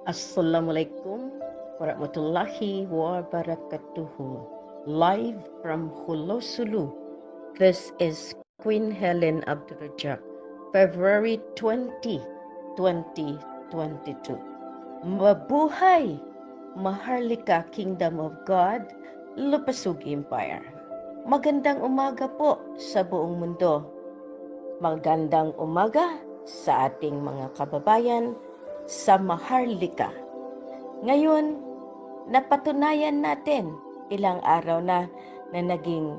Assalamualaikum warahmatullahi wabarakatuh. Live from Hulo Sulu. This is Queen Helen Abdurrajak, February 20, 2022. Mabuhay! Maharlika Kingdom of God, Lupasug Empire. Magandang umaga po sa buong mundo. Magandang umaga sa ating mga kababayan sa Maharlika. Ngayon, napatunayan natin ilang araw na naging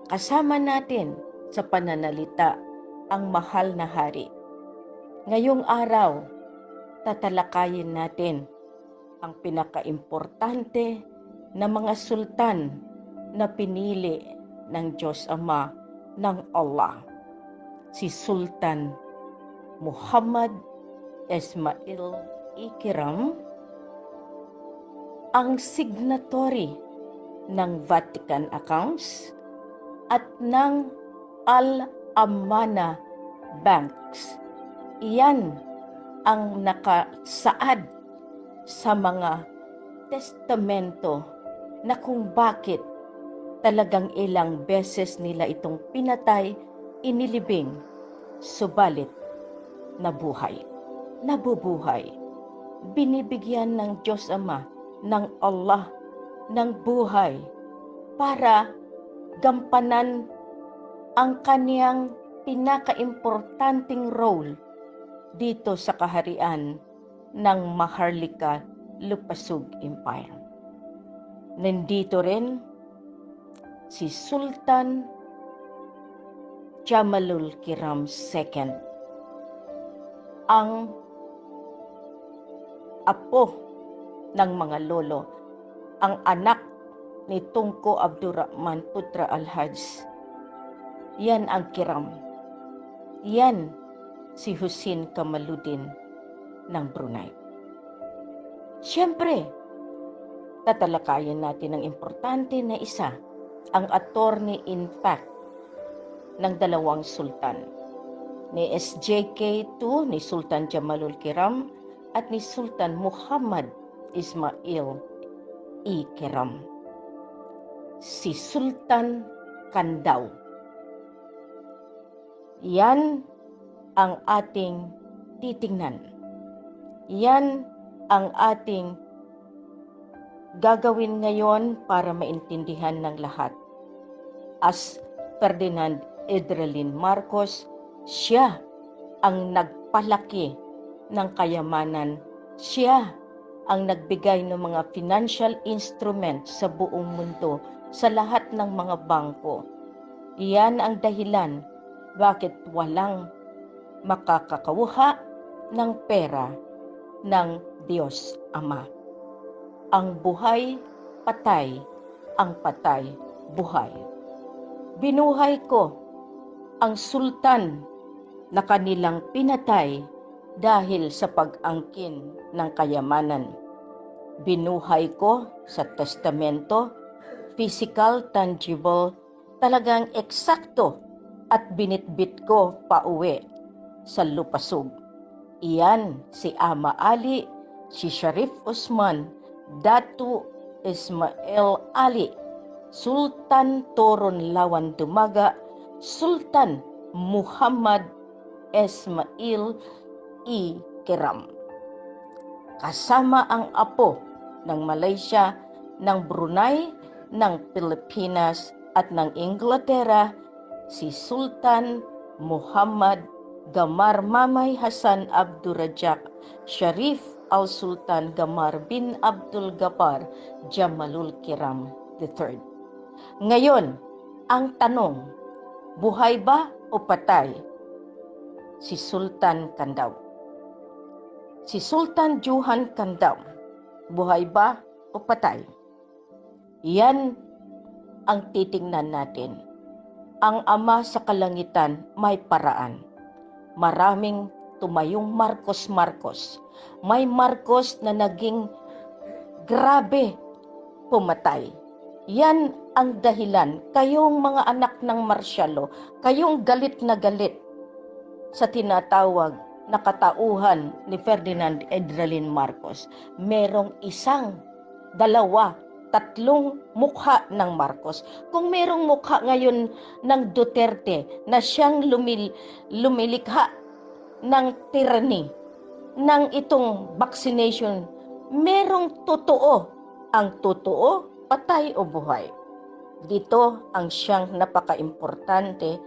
kasama natin sa pananalita ang mahal na hari. Ngayong araw, tatalakayin natin ang pinakaimportante na mga sultan na pinili ng Diyos Ama ng Allah. Si Sultan Muhammad Ismail Ikram, ang signatory ng Vatican Accounts at ng Al-Amana Banks. Iyan ang nakasaad sa mga testamento na kung bakit talagang ilang beses nila itong pinatay, inilibing, subalit nabubuhay. Binibigyan ng Diyos Ama, ng Allah, ng buhay para gampanan ang kaniyang pinakaimportanting role dito sa kaharian ng Maharlika Lupasug Empire. Nandito rin si Sultan Jamalul Kiram II, ang apo ng mga lolo, ang anak ni Tunku Abdurrahman Putra Al-Hajj. Yan ang Kiram. Yan si Hussein Kamaluddin ng Brunei. Siyempre, tatalakayin natin ang importante na isa, ang attorney in fact ng dalawang sultan, ni SJK2, ni Sultan Jamalul Kiram, at ni Sultan Muhammad Ismail Ikram. Si Sultan Kandau. Yan ang ating titingnan. Yan ang ating gagawin ngayon para maintindihan ng lahat. As Ferdinand Edralin Marcos, siya ang nagpalaki ng kayamanan. Siya ang nagbigay ng mga financial instrument sa buong mundo, sa lahat ng mga bangko. Iyan ang dahilan bakit walang makakakuha ng pera ng Diyos Ama. Ang buhay, patay. Ang patay, buhay. Binuhay ko ang sultan na kanilang pinatay dahil sa pag-angkin ng kayamanan. Binuhay ko sa testamento, physical, tangible, talagang eksakto, at binitbit ko pauwi sa Lupasug. Iyan si Ama Ali, si Sharif Osman, Datu Ismail Ali, Sultan Toron Lawan Dumaga, Sultan Muhammad Ismail Ikram. Kasama ang apo ng Malaysia, ng Brunei, ng Pilipinas at ng Inglaterra, si Sultan Muhammad Gamar Mamay Hasan Abdurrajak Sharif Al-Sultan Gamar bin Abdul Ghaffar Jamalul Kiram III. Ngayon, ang tanong, buhay ba o patay si Sultan Kandau? Si Sultan Johan Kandau, buhay ba o patay? Yan ang titingnan natin. Ang Ama sa kalangitan may paraan. Maraming tumayong Marcos. May Marcos na naging grabe pumatay. Yan ang dahilan. Kayong mga anak ng Marcialo, kayong galit na galit sa tinatawag na katauhan ni Ferdinand Edralin Marcos. Merong isang, dalawa, tatlong mukha ng Marcos. Kung merong mukha ngayon ng Duterte na siyang lumilikha ng tyranny, ng itong vaccination, merong totoo. Ang totoo, patay o buhay. Dito ang siyang napaka-importante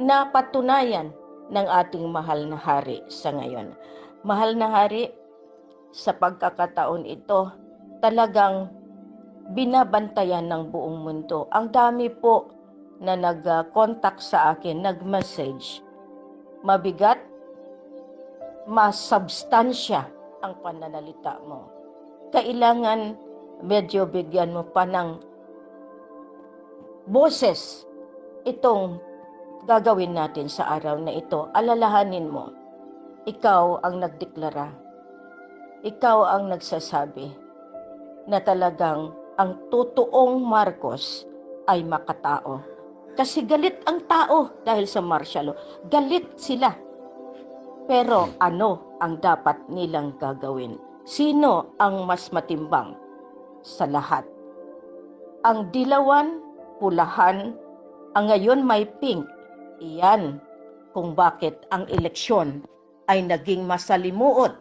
na patunayan ng ating mahal na hari sa ngayon. Mahal na hari, sa pagkakataon ito, talagang binabantayan ng buong mundo. Ang dami po na nag-contact sa akin, nag-message. Mabigat, masubstansya ang pananalita mo. Kailangan medyo bigyan mo pa ng boses itong gagawin natin sa araw na ito. Alalahanin mo, ikaw ang nagdeklara, ikaw ang nagsasabi na talagang ang totoong Marcos ay makatao. Kasi galit ang tao dahil sa martial law. Galit sila. Pero ano ang dapat nilang gagawin? Sino ang mas matimbang sa lahat? Ang dilawan, pulahan, ang ngayon may pink. Iyan kung bakit ang eleksyon ay naging masalimuot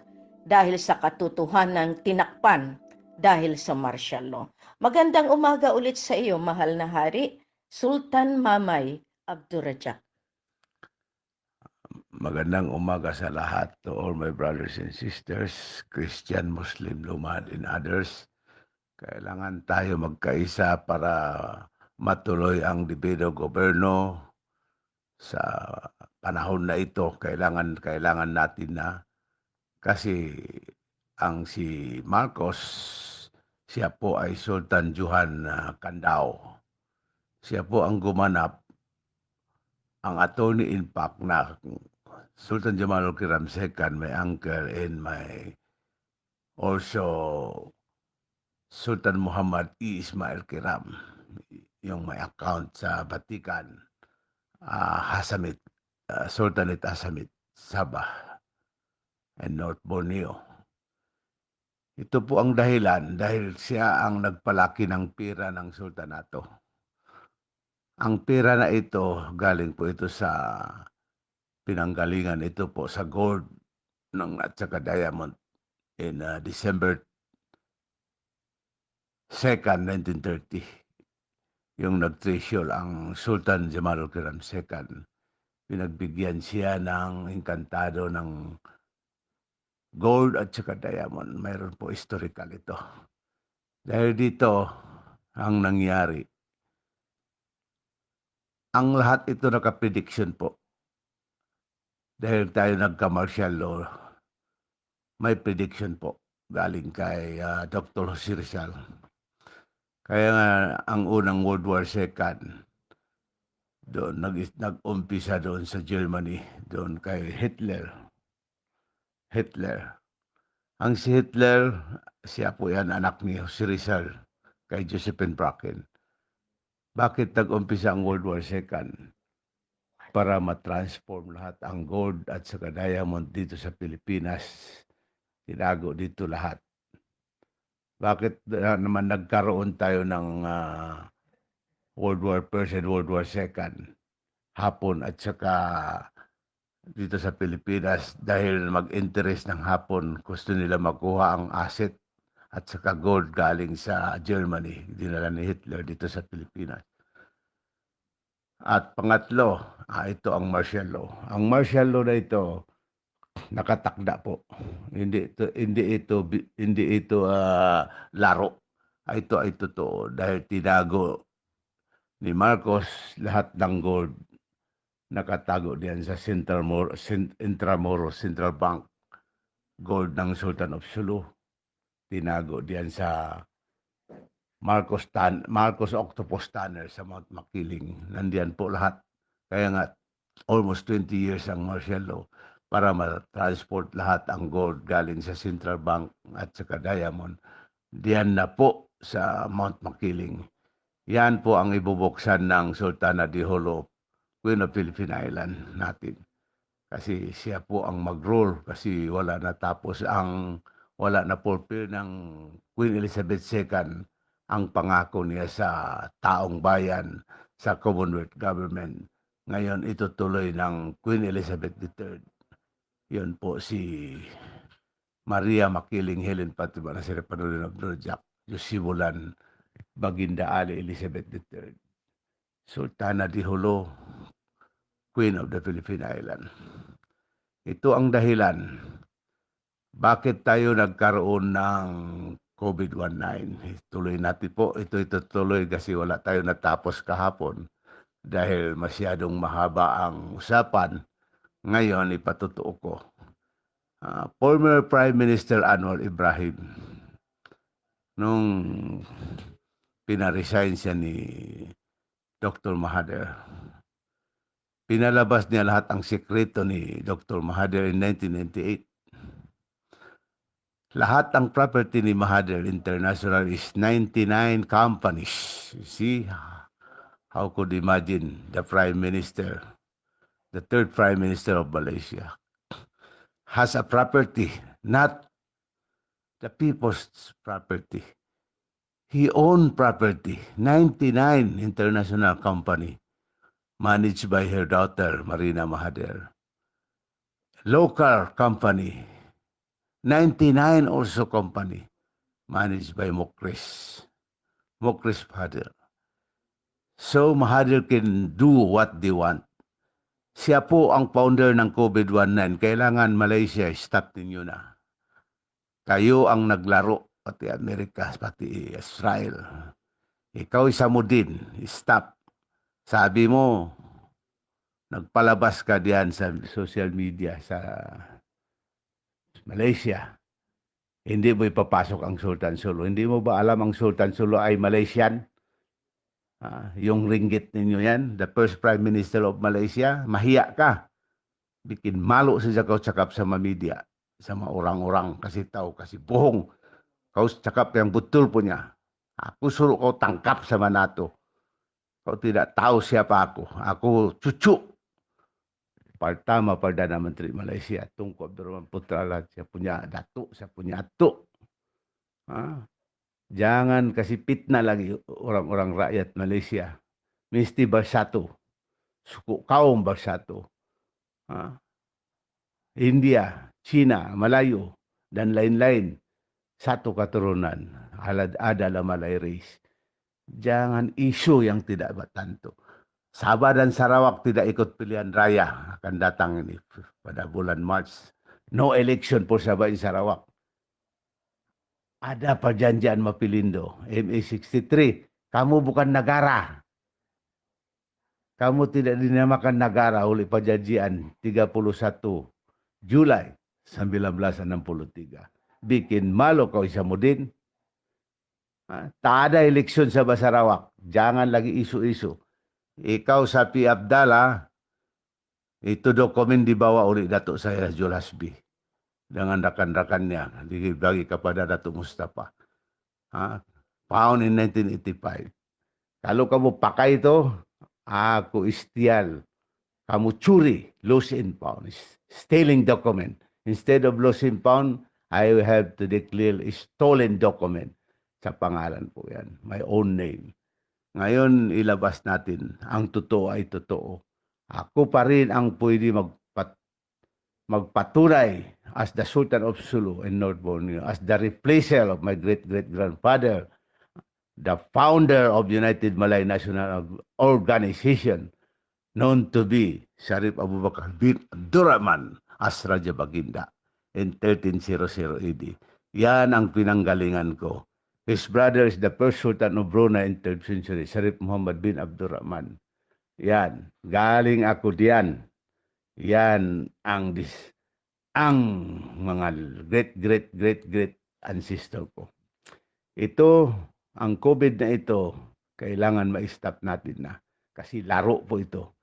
dahil sa katotohanan tinakpan dahil sa martial law. Magandang umaga ulit sa iyo, mahal na hari, Sultan Mamay Abdurrajak. Magandang umaga sa lahat, to all my brothers and sisters, Christian, Muslim, Lumad, and others. Kailangan tayo magkaisa para matuloy ang divido gobyerno sa panahon na ito. Kailangan natin na, kasi ang si Marcos, siya po ay Sultan Johan Candao. Siya po ang gumanap, ang attorney in fact na Sultan Jamalul Kiram II, my uncle, and my also Sultan Muhammad E. Ismail Kiram, yung may account sa Vatican, Hasamit, Sultanate Hasamit, Sabah, and North Borneo. Ito po ang dahilan dahil siya ang nagpalaki ng pira ng sultanato. Ang pira na ito, galing po ito sa pinanggalingan ito po sa gold at saka diamond in December 2nd, 1930. Yung nag-treasure ang Sultan Jamalul Kiram II. Pinagbigyan siya ng engkantado ng gold at saka diamond. Mayroon po historical ito. Dahil dito ang nangyari, ang lahat ito naka-prediction po. Dahil tayo nagka-martial law, may prediction po galing kay Dr. Jose Rizal. Kaya nga ang unang World War II, doon nag-umpisa doon sa Germany, doon kay Hitler. Ang si Hitler, siya po yan anak ni Jose Rizal kay Josephine Bracken. Bakit nag-umpisa ang World War II? Para matransform lahat ang gold at saka diamond dito sa Pilipinas. Tinago dito lahat. Bakit naman nagkaroon tayo ng World War I and World War II, Hapon at saka dito sa Pilipinas? Dahil mag-interest ng Hapon, gusto nila makuha ang asset at saka gold galing sa Germany, dinala ni Hitler dito sa Pilipinas. At pangatlo, ito ang martial law. Ang martial law na ito, nakatakda po. Hindi ito laro. Ito ay totoo dahil tinago ni Marcos lahat ng gold, nakatago diyan sa Intramuros Central Bank. Gold ng Sultan of Sulu, tinago diyan sa Marcos Octopus Tunnel sa Mount Makiling. Nandiyan po lahat. Kaya nga almost 20 years ang martial law para ma-transport lahat ang gold galing sa Central Bank at saka diamond diyan na po sa Mount Makiling. Yan po ang ibubuksan ng Sultana de Jolo, Queen of Philippine Island natin. kasi siya po ang mag-rule kasi wala na fulfill ng Queen Elizabeth II ang pangako niya sa taong bayan sa Commonwealth Government. Ngayon itutuloy ng Queen Elizabeth III. Yun po si Maria Makiling Helen Fatima na si Repanulin of Jack, Sibulan, Baginda Ali Elizabeth III, Sultana di Jolo, Queen of the Philippine Island. Ito ang dahilan bakit tayo nagkaroon ng COVID-19. Tuloy natin po. Ito tuloy kasi wala tayo natapos kahapon dahil masyadong mahaba ang usapan. Ngayon, ipatutuo ko. Former Prime Minister Anwar Ibrahim, nung pinaresign siya ni Dr. Mahathir, pinalabas niya lahat ang sekreto ni Dr. Mahathir in 1998. Lahat ang property ni Mahathir International is 99 companies. You see, how could imagine the Prime Minister, the third Prime Minister of Malaysia, has a property, not the people's property. He owned property, 99 international company, managed by her daughter, Marina Mahathir. Local company, 99 also company, managed by Mukris father. So Mahathir can do what they want. Siya po ang founder ng COVID-19. Kailangan Malaysia, stop ninyo na. Kayo ang naglaro, pati Amerika, pati Israel. Ikaw isa mo din, stop. Sabi mo, nagpalabas ka diyan sa social media sa Malaysia. Hindi mo ipapasok ang Sultan Sulu. Hindi mo ba alam ang Sultan Sulu ay Malaysian? Yung ringgit ninyo yan, the first Prime Minister of Malaysia, mahiya ka. Bikin malu sa kau cakap sama media, sama orang-orang, kasih tahu, kasih bohong. Kau cakap yang betul punya. Aku suruh kau tangkap sama NATO. Kau tidak tahu siapa aku. Aku cucu pertama Perdana Menteri Malaysia, Tunku Abdul Rahman Putra lah. Saya punya datuk, saya punya atuk. Jangan kasih fitnah lagi orang-orang rakyat Malaysia. Mesti bersatu. Suku kaum bersatu. India, China, Melayu, dan lain-lain. Satu keturunan. Adalah Malay race. Jangan isu yang tidak bertantu. Sabah dan Sarawak tidak ikut pilihan raya. Akan datang ini pada bulan Mac. No election for Sabah dan Sarawak. Ada perjanjian Mapilindo, MA63. Kamu bukan negara. Kamu tidak dinamakan negara oleh perjanjian 31 Julai 1963. Bikin malu kau Isamuddin. Tak ada eleksyon sa Sarawak. Jangan lagi isu-isu. Ikaw Sapi Abdallah, itu dokumen dibawa oleh Datuk saya Jul Hasbi dengan rakan-rakannya dibagi kepada Datuk Mustafa. Found in 1985. Kalau kamu pakai itu, aku istial. Kamu curi, lost and found. Stealing document. Instead of lost and found, I will have to declare a stolen document. Sa pangalan po yan. My own name. Ngayon, ilabas natin. Ang totoo ay totoo. Ako pa rin ang pwede magpatunay as the Sultan of Sulu in North Borneo, as the replacer of my great-great-grandfather, the founder of United Malay National Organization, known to be Sharif Abu Bakar bin Abdurrahman as Raja Baginda in 1300 AD. Yan ang pinanggalingan ko. His brother is the first Sultan of Brunei in 3rd century, Sharif Muhammad bin Abdurrahman. Yan, galing ako diyan. Yan ang mga great ancestor ko. Ito, ang COVID na ito, kailangan ma-stop natin na. Kasi laro po ito.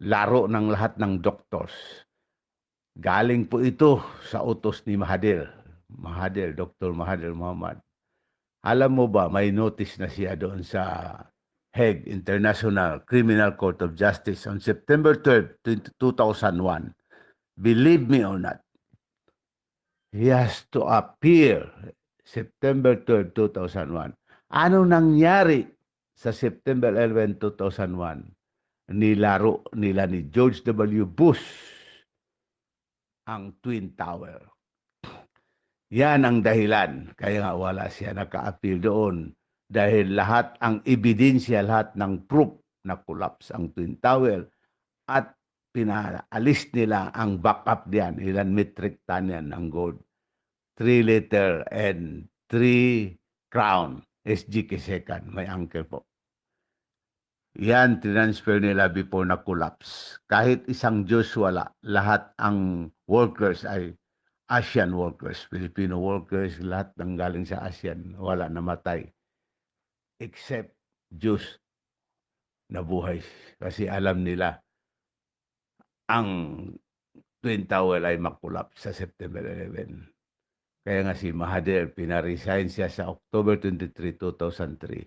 Laro ng lahat ng doctors. Galing po ito sa utos ni Mahathir, Dr. Mahathir Mohamad. Alam mo ba, may notice na siya doon sa Hague International Criminal Court of Justice on September 12, 2001. Believe me or not, he has to appear September 12, 2001. Ano nangyari sa September 11, 2001? Nilaro nila ni George W. Bush ang Twin Tower. Yan ang dahilan. Kaya nga wala siya naka-appeal doon. Dahil lahat ang ebidensya, lahat ng proof na collapse ang Twin Tower at pinaalis nila ang backup diyan, ilan metric ton yan ng gold. 3 liter and 3 crown SGK second, may uncle po. Yan, transfer nila before na collapse. Kahit isang Diyos wala, lahat ang workers ay Asian workers, Filipino workers, lahat ng galing sa ASEAN, wala namatay. Except Diyos na buhay. Kasi alam nila ang Twin Tower ay makulapse sa September 11. Kaya nga si Mahathir, pinaresign siya sa October 23, 2003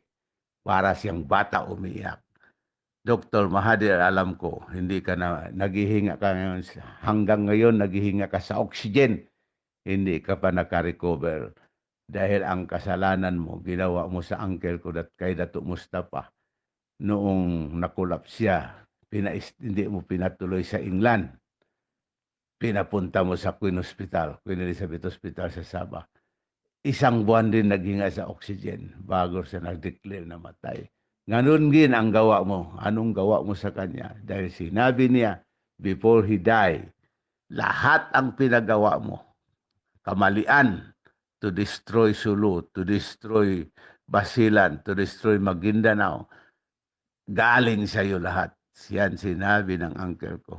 para siyang bata umiyak. Dr. Mahathir, alam ko, hindi ka na naghihinga ka ngayon, hanggang ngayon naghihinga ka sa oxygen. Hindi ka pa naka-recover dahil ang kasalanan mo, ginawa mo sa uncle ko kay Dato Mustafa noong nakulapse siya. Hindi mo pinatuloy sa England. Pinapunta mo sa Queen Hospital, Queen Elizabeth Hospital sa Sabah. Isang buwan din naghinga sa oxygen bago siya nag-declare na matay. Ganun din ang gawa mo. Anong gawa mo sa kanya? Dahil sinabi niya, before he died, lahat ang pinagawa mo, kamalian, to destroy Sulu, to destroy Basilan, to destroy Maguindanao, galing sa iyo lahat. Yan sinabi ng uncle ko.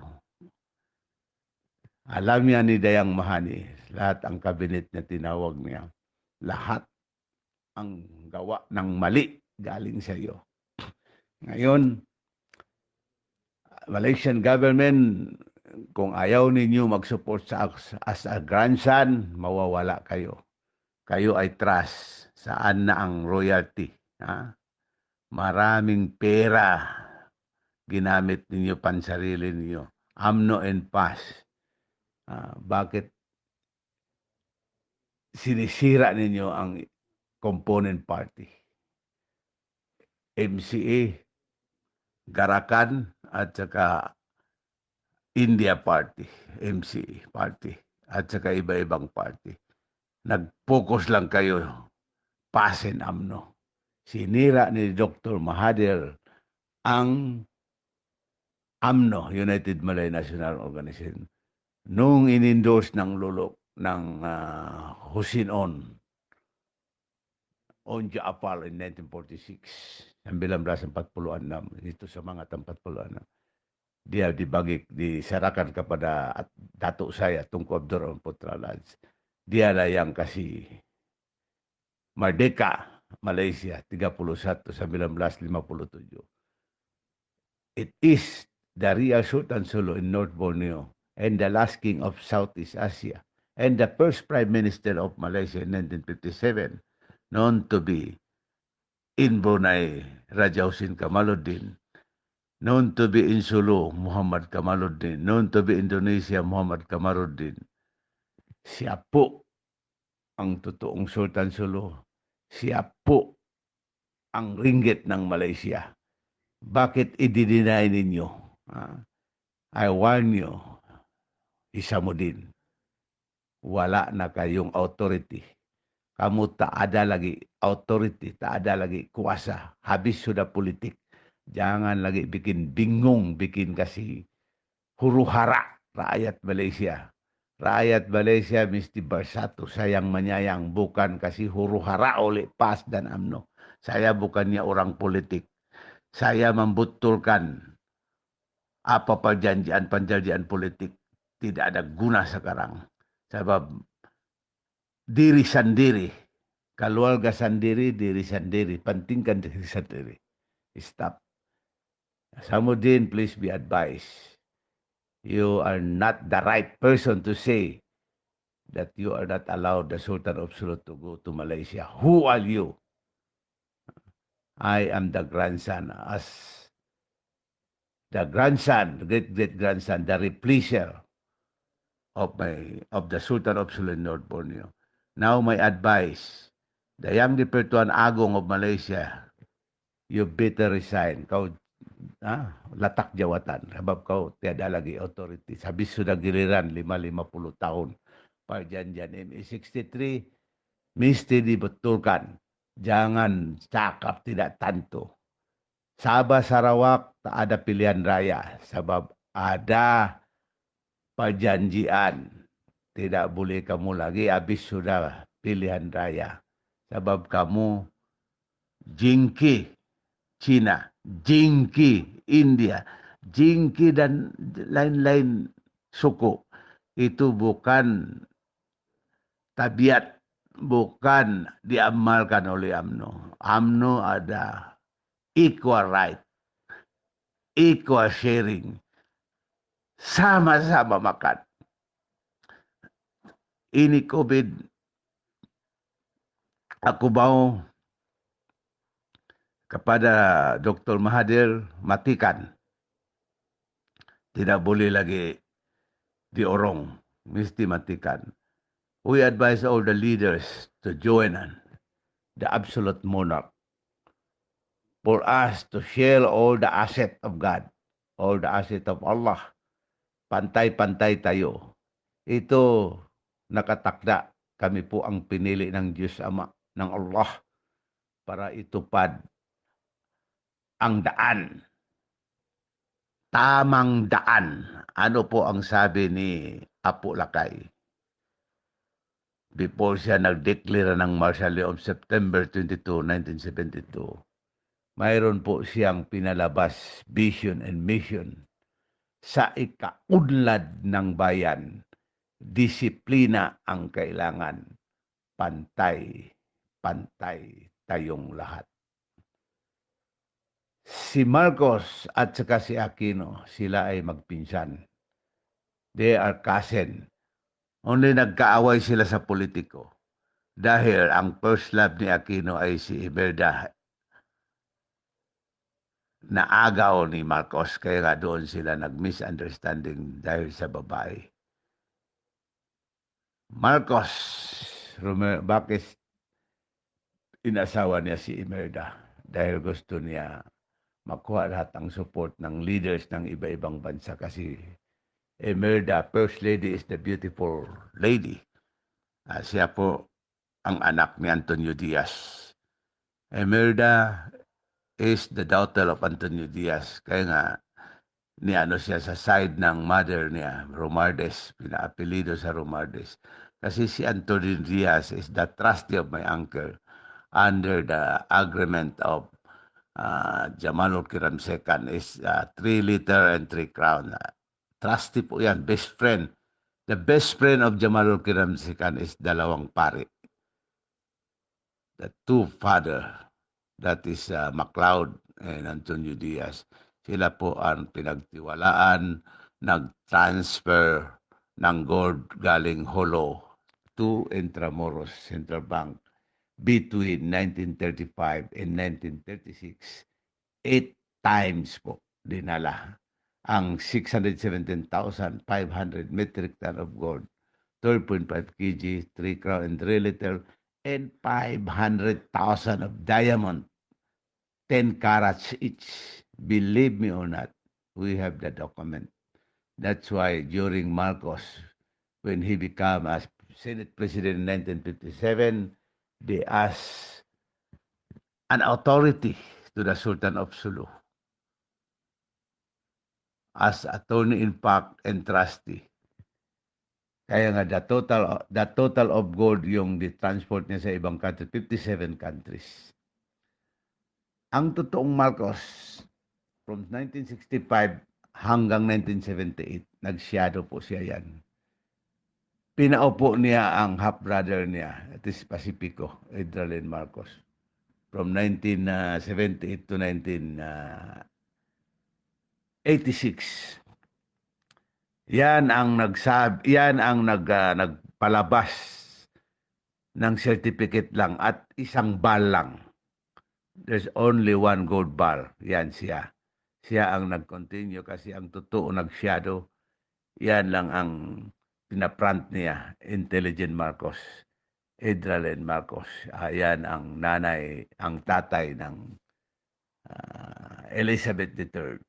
Alam niya ni Dayang Mahani, lahat ang kabinet niya tinawag niya. Lahat ang gawa ng mali galing sa iyo. Ngayon, Malaysian government, kung ayaw ninyo mag-support sa as a grandson, mawawala kayo. Kayo ay trust. Saan na ang royalty? Ha? Maraming pera ginamit ninyo pansarili ninyo. AMNO and PAS. Bakit sinisira ninyo ang component party? MCA, Garakan, at saka India Party, MCA Party, at saka iba-ibang party. Nag-focus lang kayo, PAS and AMNO. Sinira ni Dr. Mahathir ang AMNO, United Malay National Organization, nung in-endorse ng lulok ng Hussein on Jaafar in 1946, ang 1946, ito sa mga 40. Dia dibagi disarakan kepada datuk saya Tunku Abdul Rahman Putra Laj. Dia lah yang kasih merdeka Malaysia 31 1957. It is the real Sultan Sulu in North Borneo and the last king of Southeast Asia and the first prime minister of Malaysia in 1957, known to be in Brunei Raja Husin Kamaluddin, known to be in Sulu Muhammad Kamaluddin, known to be Indonesia Muhammad Kamaluddin. Siya po ang totoong Sultan Sulu. Siya po ang ringgit ng Malaysia. Bakit i-deny ninyo? I warn you, Hisamuddin, wala na kayong authority. Kamu tak ada lagi authority, tak ada lagi kuasa. Habis sudah politik. Jangan lagi bikin bingung, bikin kasih huru-hara rakyat Malaysia. Rakyat Malaysia mesti bersatu, sayang menyayang, bukan kasih huru-hara oleh PAS dan UMNO. Saya bukannya orang politik. Saya membetulkan apa perjanjian politik tidak ada guna sekarang. Sebab diri sendiri, keluarga sendiri, diri sendiri, pentingkan diri sendiri. Stop. Hisamuddin, please be advised. You are not the right person to say that you are not allowed the Sultan of Sulu to go to Malaysia. Who are you? I am the grandson, as the grandson, great-great-grandson, the repleaser of the Sultan of Sulu in North Borneo. Now my advice, the Yang Dipertuan Agong of Malaysia, you better resign. Kau latak jawatan. Sebab kau tiada lagi authority. Habis sudah giliran 50 tahun. Perjanjian ME63 mesti dibetulkan. Jangan cakap tidak tantu. Sabah Sarawak tak ada pilihan raya. Sebab ada perjanjian. Tidak boleh kamu lagi habis sudah pilihan raya. Sebab kamu jingki China, jingki India, jingki dan lain-lain suku. Itu bukan tabiat, bukan diamalkan oleh UMNO. UMNO ada equal right, equal sharing, sama-sama makan. Ini COVID, aku mau kepada Dr. Mahathir, matikan. Tidak boleh lagi diorong, mesti matikan. We advise all the leaders to join the absolute monarch for us to share all the asset of God, all the asset of Allah. Pantay-pantay tayo. Ito nakatakda. Kami po ang pinili ng Diyos Ama, ng Allah, para itupad ang daan. Tamang daan. Ano po ang sabi ni Apo Lakay? Before siya nag-declare ng martial law of September 22, 1972, mayroon po siyang pinalabas vision and mission sa ikaunlad ng bayan. Disiplina ang kailangan. Pantay tayong lahat. Si Marcos at saka si Aquino, sila ay magpinsan. They are cousin. Only nagkaaway sila sa politiko. Dahil ang first love ni Aquino ay si Imelda. Naagaw ni Marcos, kaya nga doon sila nag-misunderstanding dahil sa babae. Marcos, bakit inasawa niya si Imelda? Dahil gusto niya makuha lahat ang support ng leaders ng iba-ibang bansa kasi Imelda, First Lady, is the beautiful lady. Siya po ang anak ni Antonio Diaz. Imelda is the daughter of Antonio Diaz. Kaya nga, niano siya sa side ng mother niya, Romardes, pinaapelido sa Romardes. Kasi si Antonio Diaz is the trustee of my uncle under the agreement of Jamalul Kiram II is 3 liter and 3 crown. Trustee po yan, best friend. The best friend of Jamalul Kiram II is dalawang pari. The two father, that is MacLeod and Antonio Diaz. Sila po ang pinagtiwalaan, nag-transfer ng gold galing Holo to Intramuros Central Bank between 1935 and 1936. 8 times po dinala ang 617,500 metric ton of gold, 12.5 kg, 3 crown and 3 liter, and 500,000 of diamond, 10 carats each. Believe me or not, we have the document. That's why during Marcos, when he became as Senate President in 1957, they asked an authority to the Sultan of Sulu as attorney in fact and trustee. Kaya nga the total of gold yung di-transport niya sa ibang country, 57 countries. Ang totoong Marcos, from 1965 hanggang 1978, nag-shadow po siya yan. Pinaupo niya ang half-brother niya, it is Pacifico, Edralin Marcos, from 1978 to 1986. Yan ang nagpalabas ng certificate lang at isang bal lang. There's only one gold bar. Yan siya. Siya ang nag-continue kasi ang totoo nag-shadow. Yan lang ang pinapront niya, Intelligent Marcos, Edralen Marcos. Yan ang tatay ng Elizabeth III.